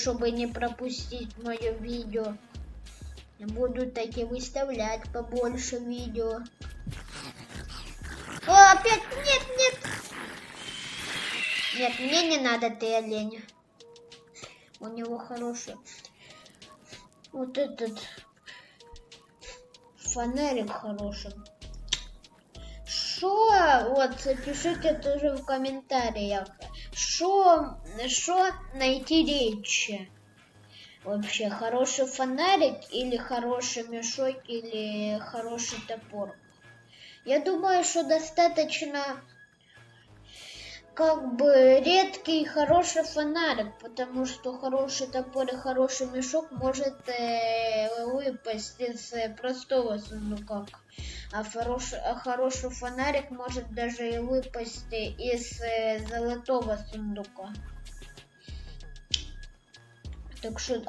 чтобы не пропустить мое видео. Буду таки выставлять побольше видео. О, опять нет. Нет, мне не надо, ты олень. У него хороший. Вот этот фонарик хороший. Шо? Вот, пишите тоже в комментариях. Шо найти речи? Вообще, хороший фонарик или хороший мешок или хороший топор? Я думаю, что достаточно как бы редкий хороший фонарик, потому что хороший топор и хороший мешок может выпасть из простого сундука, а хороший фонарик может даже и выпасть из золотого сундука. Так что